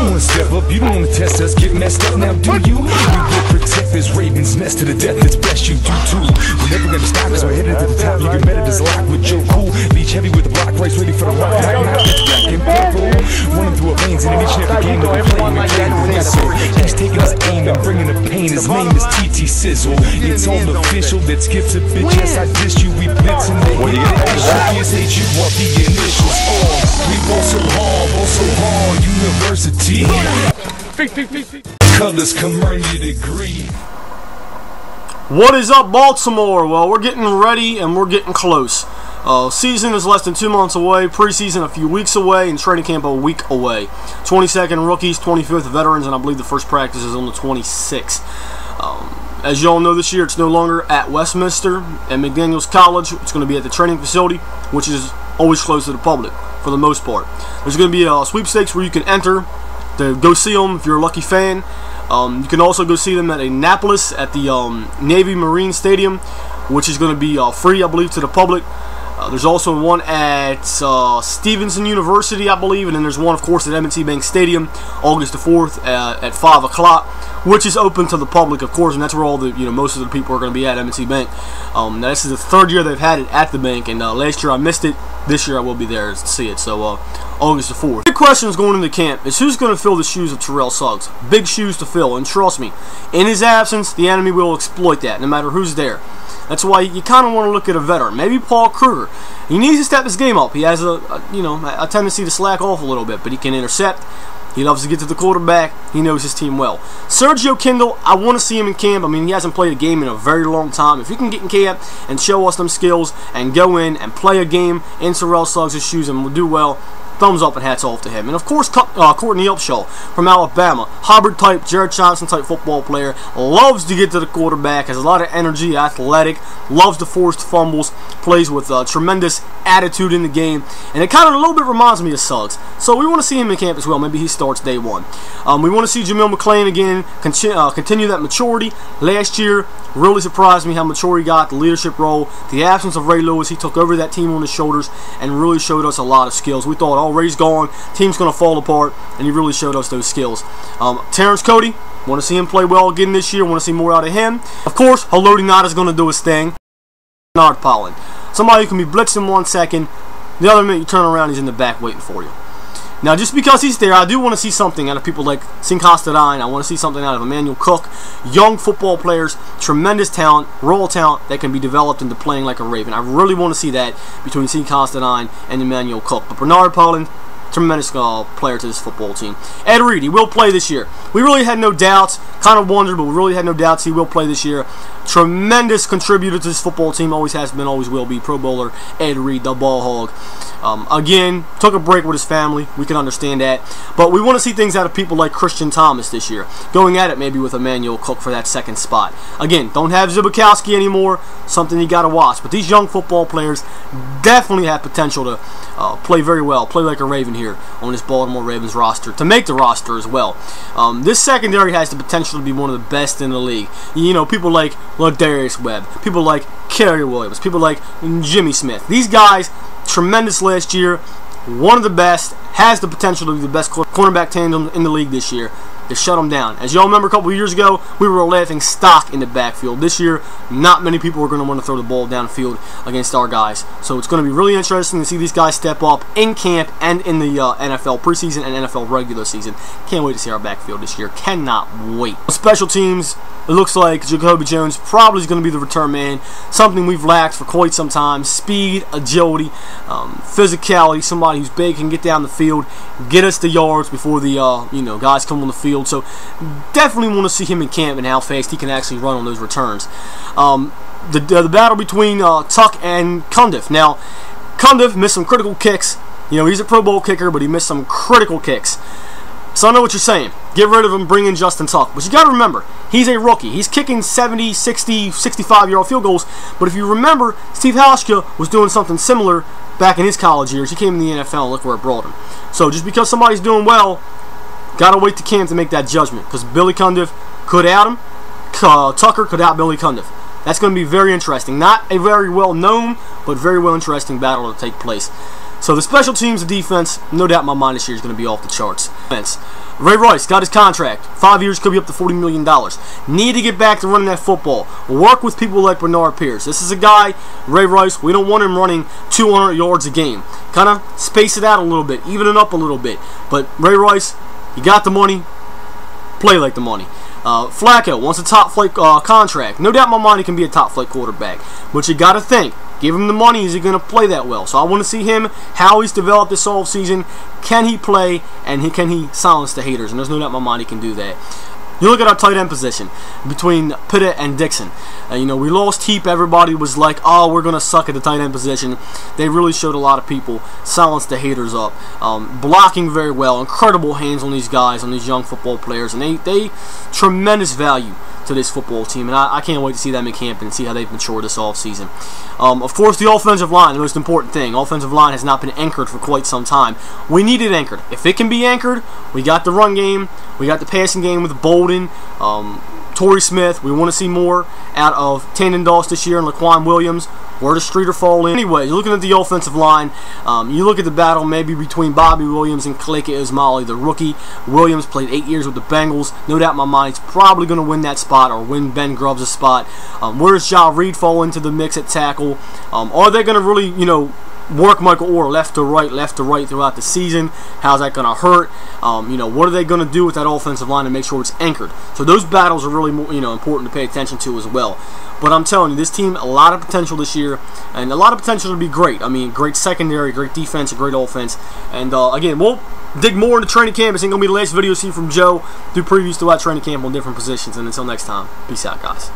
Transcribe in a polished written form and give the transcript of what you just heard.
don't wanna step up, you don't wanna test us, get messed up now, do you? We will protect this Ravens nest to the death, it's best you do too. We're never gonna stop us, we're headed to the top. You can bet it is locked with Joe Cool. Beach heavy with the block race, ready for the rock. Black and purple, running through our veins in each and every game that we're playing. Yes, sir. He's taking us aim and bringing the pain. His name is TT Sizzle. It's all official. That skips a bitch. Yes, I diss you. We blitz and they hate you off the initials. We ball so hard, university. Colors come earn your degree. What is up, Baltimore? Well, we're getting ready and we're getting close. Season is less than 2 months away, preseason a few weeks away, and training camp a week away. 22nd rookies, 25th veterans, and I believe the first practice is on the 26th. As you all know, this year it's no longer at Westminster and McDaniels College. It's going to be at the training facility, which is always closed to the public for the most part. There's going to be a sweepstakes where you can enter to go see them if you're a lucky fan. You can also go see them at Annapolis at the Navy Marine Stadium, which is going to be free, I believe, to the public. There's also one at Stevenson University, I believe, and then there's one, of course, at M&T Bank Stadium, August the 4th at 5 o'clock, which is open to the public, of course, and that's where all the most of the people are going to be at M&T Bank. Now, this is the third year they've had it at the bank, and last year I missed it. This year I will be there to see it. So August the 4th. Big questions going into camp is who's going to fill the shoes of Terrell Suggs. Big shoes to fill, and trust me, in his absence, the enemy will exploit that, no matter who's there. That's why you kind of want to look at a veteran. Maybe Paul Kruger. He needs to step his game up. He has a tendency to slack off a little bit, but he can intercept. He loves to get to the quarterback. He knows his team well. Sergio Kindle, I want to see him in camp. I mean, he hasn't played a game in a very long time. If he can get in camp and show us some skills and go in and play a game in Terrell Suggs' shoes and will do well, thumbs up and hats off to him. And of course, Courtney Upshaw from Alabama, Hubbard-type, Jared Johnson-type football player, loves to get to the quarterback, has a lot of energy, athletic, loves to force fumbles, plays with tremendous attitude in the game, and it kind of a little bit reminds me of Suggs. So we want to see him in camp as well. Maybe he starts day one. We want to see Jamil McClain again continue that maturity. Last year really surprised me how mature he got, the leadership role, the absence of Ray Lewis. He took over that team on his shoulders and really showed us a lot of skills. We thought, oh, Ray's gone, team's going to fall apart, and he really showed us those skills. Terrence Cody, want to see him play well again this year, want to see more out of him. Of course, Haloti Ngata is going to do his thing. Bernard Pollin, somebody who can be blitzed in 1 second, the other minute you turn around, he's in the back waiting for you. Now, just because he's there, I do want to see something out of people like Sincosta-Dine. I want to see something out of Emmanuel Cook. Young football players, tremendous talent, raw talent that can be developed into playing like a Raven. I really want to see that between Sincosta-Dine and Emmanuel Cook. But Bernard Pollin, tremendous player to this football team. Ed Reed, he will play this year. We really had no doubts, kind of wondered, but we really had no doubts he will play this year. Tremendous contributor to this football team, always has been, always will be. Pro Bowler Ed Reed, the ball hog. Again, took a break with his family. We can understand that. But we want to see things out of people like Christian Thomas this year. Going at it maybe with Emmanuel Cook for that second spot. Again, don't have Zibikowski anymore. Something you got to watch. But these young football players definitely have potential to play very well. Play like a Raven here on this Baltimore Ravens roster. To make the roster as well. This secondary has the potential to be one of the best in the league. You know, people like Ladarius Webb. People like Kerry Williams. People like Jimmy Smith. These guys, tremendous last year, one of the best, has the potential to be the best cornerback tandem in the league this year. They shut them down. As y'all remember a couple of years ago, we were laughing stock in the backfield. This year, not many people are going to want to throw the ball downfield against our guys. So it's going to be really interesting to see these guys step up in camp and in the NFL preseason and NFL regular season. Can't wait to see our backfield this year. Cannot wait. Special teams, it looks like Jacoby Jones probably is going to be the return man. Something we've lacked for quite some time. Speed, agility, physicality. Somebody who's big, can get down the field, get us the yards before the guys come on the field. So definitely want to see him in camp and how fast he can actually run on those returns. The battle between Tuck and Cundiff. Now, Cundiff missed some critical kicks. You know, he's a Pro Bowl kicker, but he missed some critical kicks. So I know what you're saying. Get rid of him, bring in Justin Tuck. But you got to remember, he's a rookie. He's kicking 70, 60, 65-yard field goals. But if you remember, Steve Hauschka was doing something similar back in his college years. He came in the NFL and look where it brought him. So just because somebody's doing well, got to wait to camp to make that judgment. Because Billy Cundiff could out him. Tucker could out Billy Cundiff. That's going to be very interesting. Not a very well-known, but very well interesting battle to take place. So the special teams and defense, no doubt in my mind this year is going to be off the charts. Ray Rice got his contract. 5 years, could be up to $40 million. Need to get back to running that football. Work with people like Bernard Pierce. This is a guy, Ray Rice, we don't want him running 200 yards a game. Kind of space it out a little bit, even it up a little bit. But Ray Rice, he got the money. Play like the money. Flacco wants a top flight contract. No doubt in my mind he can be a top flight quarterback. But you got to think, give him the money, is he going to play that well? So I want to see him, how he's developed this offseason. Can he play, and can he silence the haters? And there's no doubt in my mind he can do that. You look at our tight end position between Pitta and Dixon. You know, we lost Heap. Everybody was like, oh, we're going to suck at the tight end position. They really showed a lot of people, silenced the haters up. Blocking very well. Incredible hands on these guys, on these young football players. And they tremendous value to this football team. And I can't wait to see them in camp and see how they've matured this offseason. Of course, the offensive line, the most important thing. Offensive line has not been anchored for quite some time. We need it anchored. If it can be anchored, we got the run game. We got the passing game with Bolden, Torrey Smith. We want to see more out of Tannen Doss this year and Laquan Williams. Where does Streeter fall in? Anyway, you're looking at the offensive line. You look at the battle maybe between Bobby Williams and Kaleka Ismaili, the rookie. Williams played 8 years with the Bengals. No doubt in my mind he's probably going to win that spot or win Ben Grubbs' spot. Where does Ja Reed fall into the mix at tackle? Are they going to really, you know, work Michael Orr left to right throughout the season? How's that going to hurt? You know, what are they going to do with that offensive line to make sure it's anchored? So those battles are really, you know, important to pay attention to as well. But I'm telling you, this team, a lot of potential this year, and a lot of potential to be great. I mean, great secondary, great defense, and great offense. And again, we'll dig more into training camp. It's going to be the last video you see from Joe. Do previews throughout training camp on different positions. And until next time, peace out, guys.